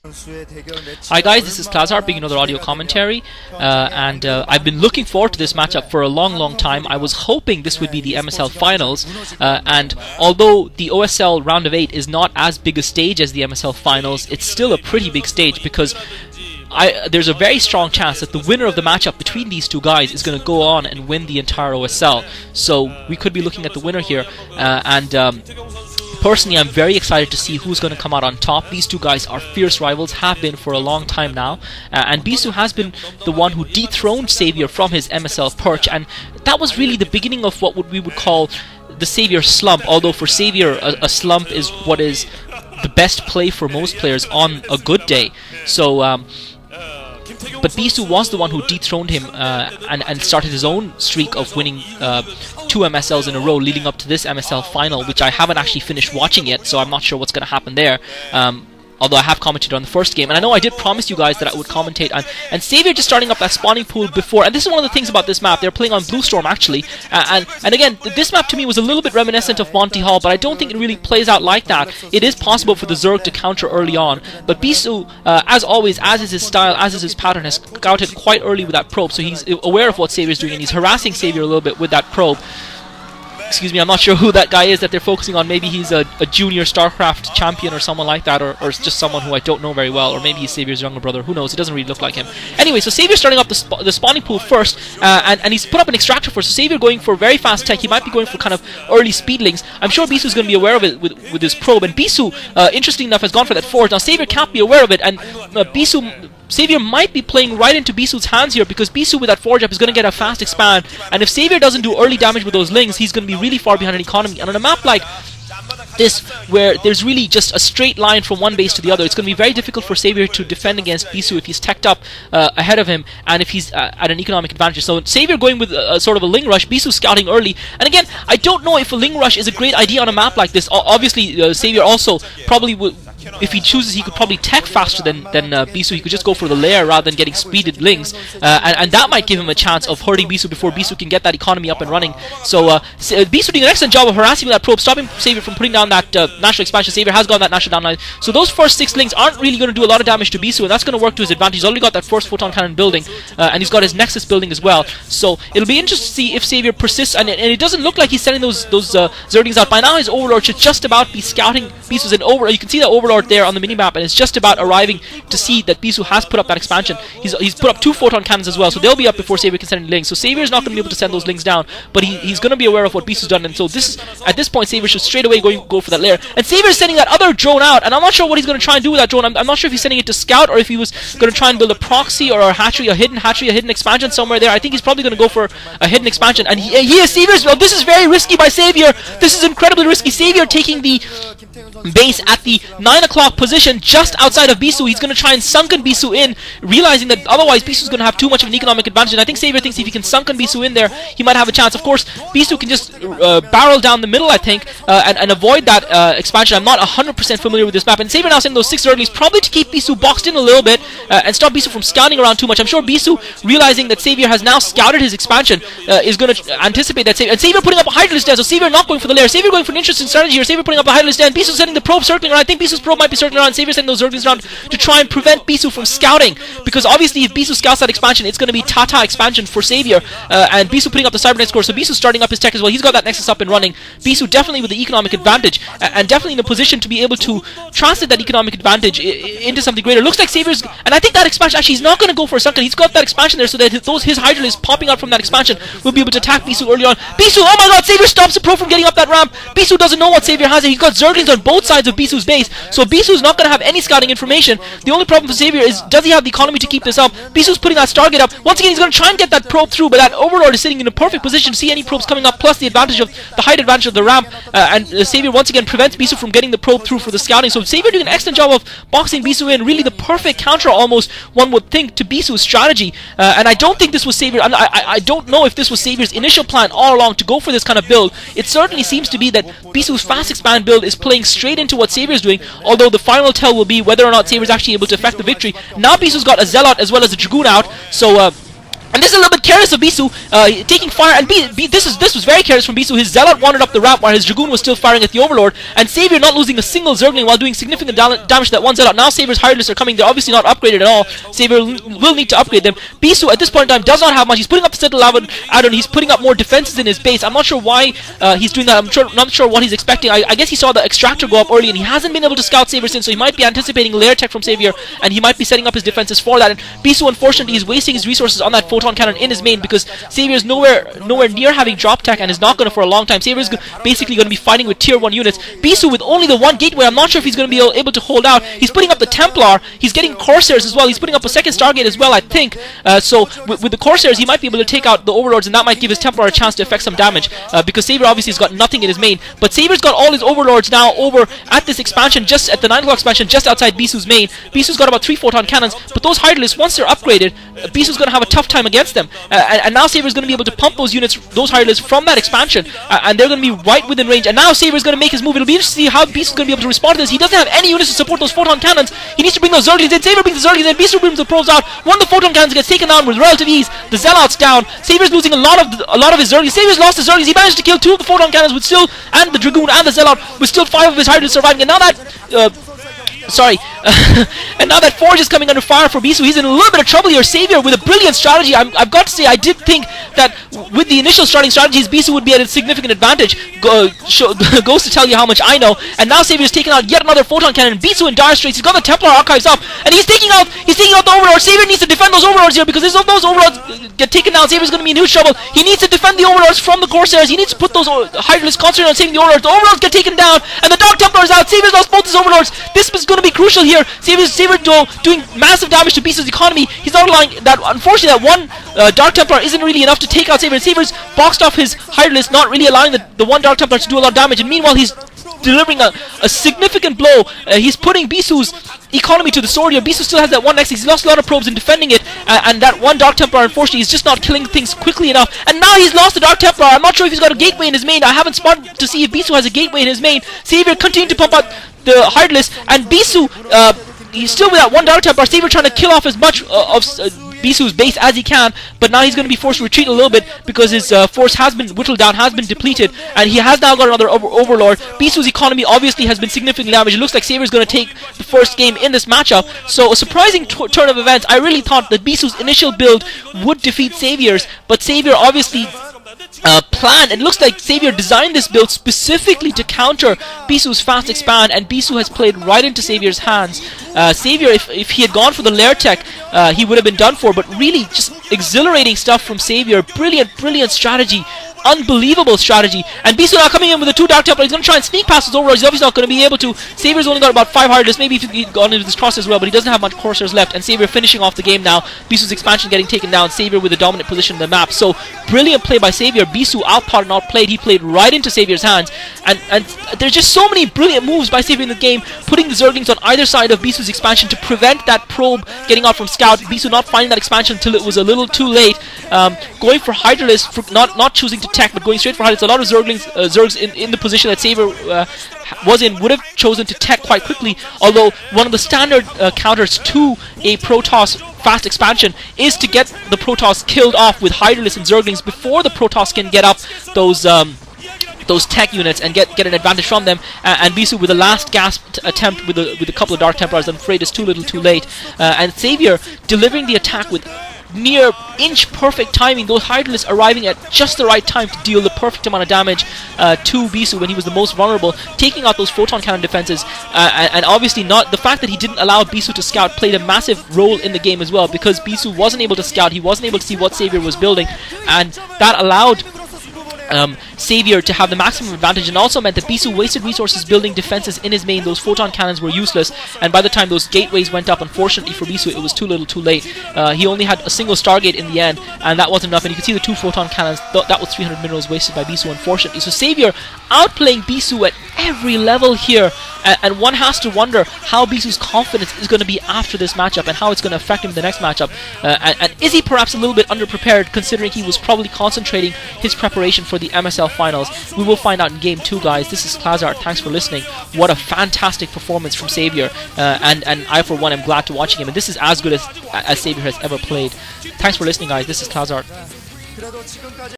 Hi guys, this is Klazart bringing another audio commentary, and I've been looking forward to this matchup for a long time. I was hoping this would be the MSL finals, and although the OSL round of 8 is not as big a stage as the MSL finals, it's still a pretty big stage because there's a very strong chance that the winner of the matchup between these two guys is going to go on and win the entire OSL. So we could be looking at the winner here, personally, I'm very excited to see who's going to come out on top. These two guys are fierce rivals, have been for a long time now, and Bisu has been the one who dethroned Savior from his MSL perch, and that was really the beginning of what we would call the Savior slump, although for Savior a slump is what is the best play for most players on a good day. So but Bisu was the one who dethroned him and started his own streak of winning 2 MSLs in a row leading up to this MSL final, which I haven't actually finished watching yet, so I'm not sure what's going to happen there. Although I have commented on the first game, and I know I did promise you guys that I would commentate on, and Savior just starting up that spawning pool before, and this is one of the things about this map. They're playing on BlueStorm actually, and again, this map to me was a little bit reminiscent of Monty Hall, but I don't think it really plays out like that. It is possible for the Zerg to counter early on, but Bisu, as always, as is his style, as is his pattern, has scouted quite early with that probe, so he's aware of what Savior's doing, and he's harassing Savior a little bit with that probe. Excuse me, I'm not sure who that guy is that they're focusing on. Maybe he's a junior StarCraft champion or someone like that, or just someone who I don't know very well, or maybe he's Saviour's younger brother. Who knows? It doesn't really look like him. Anyway, so Savior's starting up the spawning pool first, and he's put up an extractor first. So Savior going for very fast tech. He might be going for kind of early speedlings. I'm sure Bisu's going to be aware of it with his probe, and Bisu, interesting enough, has gone for that forge. Now Savior can't be aware of it, and Savior might be playing right into Bisu's hands here, because Bisu with that forge up is going to get a fast expand, and if Savior doesn't do early damage with those lings, he's going to be really far behind in economy. And on a map like this, where there's really just a straight line from one base to the other, it's going to be very difficult for Savior to defend against Bisu if he's teched up ahead of him, and if he's at an economic advantage. So Savior going with sort of a ling rush, Bisu scouting early, and again, I don't know if a ling rush is a great idea on a map like this. Obviously, Savior also probably would, if he chooses, he could probably tech faster than Bisu. He could just go for the lair rather than getting speeded lings, and that might give him a chance of hurting Bisu before Bisu can get that economy up and running. So Bisu doing an excellent job of harassing with that probe, stopping Savior from putting down that national expansion. Savior has gotten that national downline, so those first 6 lings aren't really going to do a lot of damage to Bisu, and that's going to work to his advantage. He's already got that first photon cannon building, and he's got his nexus building as well. So it'll be interesting to see if Savior persists, and it doesn't look like he's sending those Zerglings out. By now his Overlord should just about be scouting Bisu's an Overlord. You can see the Overlord there on the minimap, and it's just about arriving to see that Bisu has put up that expansion. He's put up 2 photon cannons as well, so they'll be up before Savior can send any lings. So Saviour's not going to be able to send those lings down, but he's going to be aware of what Bisu's done, and so at this point Savior should straight away go for that lair. And Saviour's sending that other drone out, and I'm not sure what he's going to try and do with that drone. I'm not sure if he's sending it to scout, or if he was going to try and build a proxy or a hatchery, a hidden expansion somewhere there. I think he's probably going to go for a hidden expansion, and he is Savior's. Well, this is very risky by Savior. This is incredibly risky. Savior taking the base at the 9 o'clock position just outside of Bisu. He's going to try and sunken Bisu in, realizing that otherwise Bisu's going to have too much of an economic advantage, and I think Savior thinks if he can sunken Bisu in there, he might have a chance. Of course, Bisu can just barrel down the middle, I think, and avoid that expansion. I'm not 100% familiar with this map, and Savior now sending those 6 Zerglings probably to keep Bisu boxed in a little bit and stop Bisu from scouting around too much. I'm sure Bisu, realizing that Savior has now scouted his expansion, is going to anticipate that Savior, and Savior putting up a Hydralisk there, so Savior not going for the lair. Savior going for an interesting strategy here. Savior putting up a Hydralisk there, and Bisu sending the probe circling around. I think Bisu's probe might be circling around. Savior sending those Zerglings around to try and prevent Bisu from scouting, because obviously if Bisu scouts that expansion, it's going to be Tata expansion for Savior, and Bisu putting up the Cybernet score, so Bisu starting up his tech as well. He's got that Nexus up and running. Bisu definitely with the economic advantage, and definitely in a position to be able to translate that economic advantage into something greater. Looks like Savior's, and I think that expansion, actually he's not going to go for a sunken. He's got that expansion there, so that his Hydralisks popping out from that expansion will be able to attack Bisu early on. Bisu, oh my god, Savior stops the pro from getting up that ramp. Bisu doesn't know what Savior has there. He's got Zerglings on both sides of Bisu's base, so Bisu's not going to have any scouting information. The only problem for Savior is, does he have the economy to keep this up? Bisu's putting that Stargate up. Once again, he's going to try and get that probe through, but that Overlord is sitting in a perfect position to see any probes coming up, plus the height advantage of the ramp, and Savior once again prevents Bisu from getting the probe through for the scouting. So Savior doing an excellent job of boxing Bisu in, really the perfect counter almost, one would think, to Bisu's strategy, and I don't think this was Savior, I don't know if this was Savior's initial plan all along to go for this kind of build. It certainly seems to be that Bisu's fast expand build is playing straight into what Savior's doing, although the final tell will be whether or not Savior's actually able to affect the victory. Now Bisu's got a Zealot as well as a Dragoon out, so And this is a little bit careless of Bisu, taking fire, and this was very careless from Bisu. His Zealot wandered up the ramp while his Dragoon was still firing at the Overlord, and Savior not losing a single Zergling while doing significant damage to that one Zealot. Now Saviour's Hireless are coming, they're obviously not upgraded at all. Savior will need to upgrade them. Bisu at this point in time does not have much. He's putting up the Sentinel add-on, he's putting up more defenses in his base. I'm not sure why he's doing that, not sure what he's expecting. I guess he saw the Extractor go up early, and he hasn't been able to scout Savior since, so he might be anticipating lair tech from Savior, and he might be setting up his defenses for that. And Bisu, unfortunately, is wasting his resources on that Photon Cannon in his main, because Savior's nowhere near having drop tech and is not going to for a long time. Savior's basically going to be fighting with tier 1 units. Bisu with only the one gateway, I'm not sure if he's going to be able to hold out. He's putting up the Templar, he's getting Corsairs as well, he's putting up a second Stargate as well, I think. So with the Corsairs, he might be able to take out the Overlords, and that might give his Templar a chance to effect some damage, because Savior obviously has got nothing in his main. But Saviour's got all his Overlords now over at this expansion, just at the 9 o'clock expansion, just outside Bisu's main. Bisu's got about 3 Photon Cannons, but those Hireless, once they're upgraded, Bisu's going to have a tough time against them. And now Savior's going to be able to pump those units, those Hireless, from that expansion, and they're going to be right within range. And now Savior's going to make his move. It'll be interesting to see how Bisu's going to be able to respond to this. He doesn't have any units to support those Photon Cannons. He needs to bring those Zerglings in. Savior brings the Zerglings in. Bisu brings the Probes out. One of the Photon Cannons gets taken down with relative ease. The Zealots down. Savior's losing a lot of his Zerglings. Savior's lost his Zerglings. He managed to kill 2 of the Photon Cannons with still, and the Dragoon and the Zealot, with still 5 of his Hireless surviving. And now that and now that Forge is coming under fire for Bisu, he's in a little bit of trouble here. Savior with a brilliant strategy. I've got to say, I did think that with the initial starting strategies, Bisu would be at a significant advantage. Goes to tell you how much I know. And now Savior's taking out yet another Photon Cannon. Bisu in dire straits. He's got the Templar Archives up, and he's taking out the Overlords. Savior needs to defend those Overlords here, because if those Overlords get taken down, Savior's going to be in huge trouble. He needs to defend the Overlords from the Corsairs. He needs to put those Hireless concentrate on saving the Overlords. The Overlords get taken down, and the Dark Templar is out. Savior's lost both his Overlords. This is going to be crucial here. Savior doing massive damage to Bisu's economy. He's not allowing that. Unfortunately, that one Dark Templar isn't really enough to take out Savior. And Savior's boxed off his Hireless, not really allowing the one Dark Templar to do a lot of damage. And meanwhile, he's delivering a significant blow. He's putting Bisu's economy to the sword here. Bisu still has that one next. He's lost a lot of probes in defending it, and that one Dark Templar, unfortunately, is just not killing things quickly enough. And now he's lost the Dark Templar. I'm not sure if he's got a gateway in his main. I haven't spotted to see if Bisu has a gateway in his main. Savior continuing to pump out the Hireless, and Bisu, he's still with that one Dark Templar. Savior trying to kill off as much of Bisu's base as he can, but now he's going to be forced to retreat a little bit, because his force has been whittled down, has been depleted, and he has now got another Overlord. Bisu's economy obviously has been significantly damaged. It looks like Saviour's going to take the first game in this matchup. So a surprising turn of events. I really thought that Bisu's initial build would defeat Saviour's, but Savior obviously planned. It looks like Savior designed this build specifically to counter Bisu's fast expand, and Bisu has played right into Savior's hands. Savior, if he had gone for the lair tech, he would have been done for, but really just exhilarating stuff from Savior. Brilliant strategy. Unbelievable strategy. And Bisu now coming in with the 2 Dark Templar. He's going to try and sneak past his Overlords. He's obviously not going to be able to. Savior's only got about 5 Hireless. Maybe if he'd gone into this cross as well, but he doesn't have much Corsairs left. And Savior finishing off the game now. Bisu's expansion getting taken down. Savior with a dominant position in the map. So brilliant play by Savior. Bisu outthought and outplayed. He played right into Saviour's hands. And there's just so many brilliant moves by Savior in the game, putting the Zerglings on either side of Bisu's expansion to prevent that probe getting out from Scout. Bisu not finding that expansion until it was a little too late. Going for Hydralisk, for not choosing to tech, but going straight for Hydralisk. A lot of Zergs in the position that Savior was in would have chosen to tech quite quickly, although one of the standard counters to a Protoss fast expansion is to get the Protoss killed off with Hydralisk and Zerglings before the Protoss can get up those tech units and get an advantage from them. And Bisu with a last gasp attempt with a couple of Dark Templars, I'm afraid it's too little too late. And Savior delivering the attack with near inch perfect timing, those Hydralisks arriving at just the right time to deal the perfect amount of damage to Bisu when he was the most vulnerable, taking out those Photon Cannon defenses, and obviously not the fact that he didn't allow Bisu to scout played a massive role in the game as well, because Bisu wasn't able to scout, he wasn't able to see what Savior was building, and that allowed Savior to have the maximum advantage, and also meant that Bisu wasted resources building defenses in his main. Those Photon Cannons were useless, and by the time those gateways went up, unfortunately for Bisu, it was too little too late. He only had a single Stargate in the end, and that wasn't enough, and you can see the 2 Photon Cannons, that was 300 minerals wasted by Bisu, unfortunately. So Savior outplaying Bisu at every level here, And one has to wonder how Bisu's confidence is going to be after this matchup and how it's going to affect him in the next matchup. And is he perhaps a little bit underprepared, considering he was probably concentrating his preparation for the MSL finals? We will find out in Game 2, guys. This is Klazart. Thanks for listening. What a fantastic performance from Xavier. And I, for one, am glad to watching him. And this is as good as Xavier has ever played. Thanks for listening, guys. This is Klazart.